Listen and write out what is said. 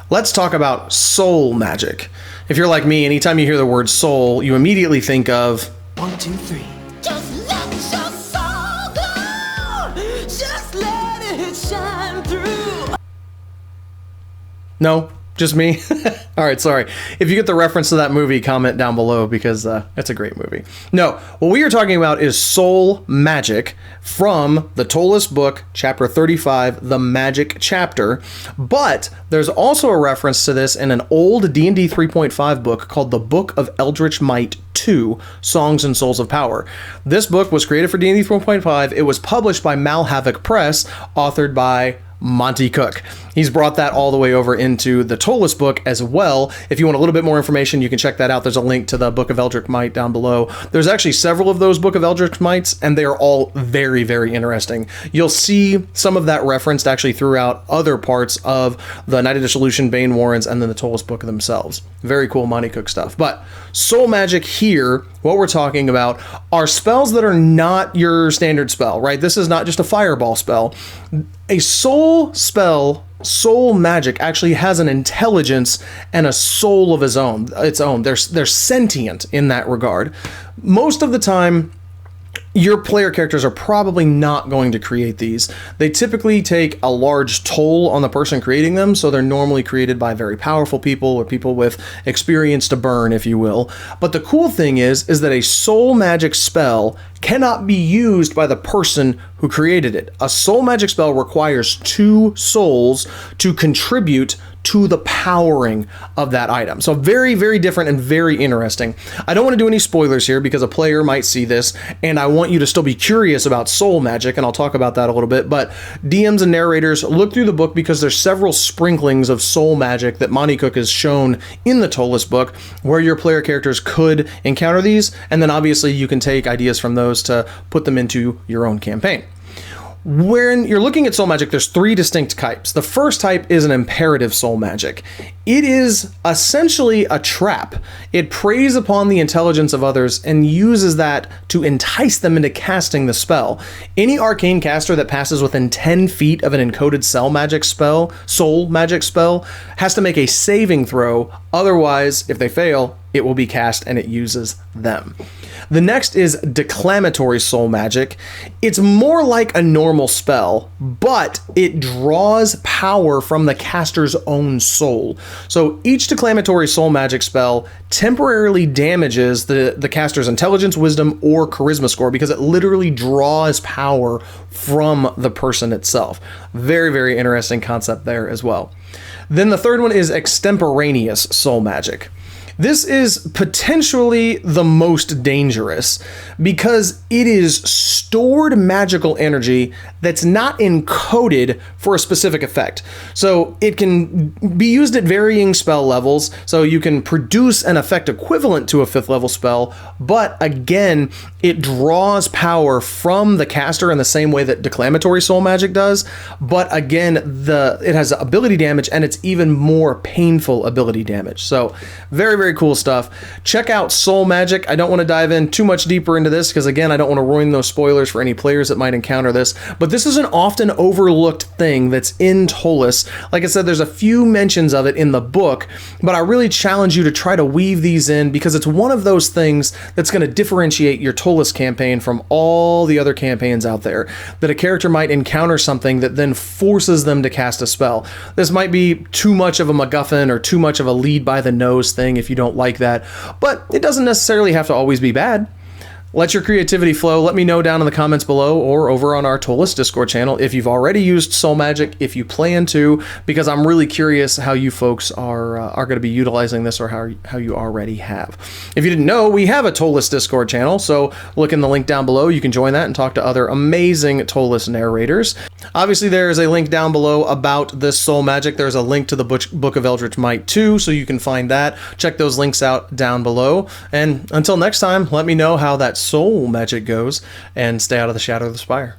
Let's talk about soul magic. If you're like me, anytime you hear the word soul, you immediately think of 1, 2, 3. Just let your soul go. Just let it shine through. No, just me. All right, sorry. If you get the reference to that movie, comment down below because it's a great movie. No, what we are talking about is soul magic from the Ptolus book, chapter 35, the magic chapter. But there's also a reference to this in an old D&D 3.5 book called the Book of Eldritch Might 2, Songs and Souls of Power. This book was created for D&D 3.5. It was published by Malhavoc Press, authored by Monte Cook. He's brought that all the way over into the Ptolus book as well. If you want a little bit more information, you can check that out. There's a link to the Book of Eldritch Might down below. There's actually several of those Book of Eldritch Mights, and they are all very, very interesting. You'll see some of that referenced actually throughout other parts of the Night of Dissolution, Bane Warrens, and then the Ptolus book themselves. Very cool Monte Cook stuff. But soul magic here, what we're talking about are spells that are not your standard spell, right? This is not just a fireball spell. A soul spell, soul magic, actually has an intelligence and a soul of its own. They're sentient in that regard. Most of the time, your player characters are probably not going to create these. They typically take a large toll on the person creating them, so they're normally created by very powerful people or people with experience to burn, if you will. But the cool thing is that a soul magic spell cannot be used by the person who created it. A soul magic spell requires 2 souls to contribute to the powering of that item. So very, very different and very interesting. I don't want to do any spoilers here because a player might see this, and I want you to still be curious about soul magic, and I'll talk about that a little bit. But DMs and narrators, look through the book because there's several sprinklings of soul magic that Monte Cook has shown in the Ptolus book where your player characters could encounter these, and then obviously you can take ideas from those to put them into your own campaign. When you're looking at soul magic, there's 3 distinct types. The first type is an imperative soul magic. It is essentially a trap. It preys upon the intelligence of others and uses that to entice them into casting the spell. Any arcane caster that passes within 10 feet of an encoded soul magic spell, has to make a saving throw. Otherwise, if they fail, it will be cast and it uses them. The next is declamatory soul magic. It's more like a normal spell, but it draws power from the caster's own soul. So each declamatory soul magic spell temporarily damages the caster's intelligence, wisdom, or charisma score because it literally draws power from the person itself. Very, very interesting concept there as well. Then the third one is extemporaneous soul magic. This is potentially the most dangerous because it is stored magical energy that's not encoded for a specific effect. So it can be used at varying spell levels, so you can produce an effect equivalent to a 5th level spell, but again, it draws power from the caster in the same way that declamatory soul magic does, but again, it has ability damage and it's even more painful ability damage. So very, very cool stuff. Check out soul magic. I don't want to dive in too much deeper into this because again, I don't want to ruin those spoilers for any players that might encounter this, but this is an often overlooked thing that's in Ptolus. Like I said, there's a few mentions of it in the book, but I really challenge you to try to weave these in because it's one of those things that's going to differentiate your Ptolus campaign from all the other campaigns out there, that a character might encounter something that then forces them to cast a spell. This might be too much of a MacGuffin or too much of a lead by the nose thing if you don't like that, but it doesn't necessarily have to always be bad. Let your creativity flow. Let me know down in the comments below or over on our Ptolus Discord channel if you've already used soul magic, if you plan to, because I'm really curious how you folks are going to be utilizing this or how you already have. If you didn't know, we have a Ptolus Discord channel, so look in the link down below. You can join that and talk to other amazing Ptolus narrators. Obviously, there is a link down below about this soul magic. There's a link to the Book of Eldritch Might 2, so you can find that. Check those links out down below. And until next time, let me know how that soul magic goes, and stay out of the shadow of the Spire.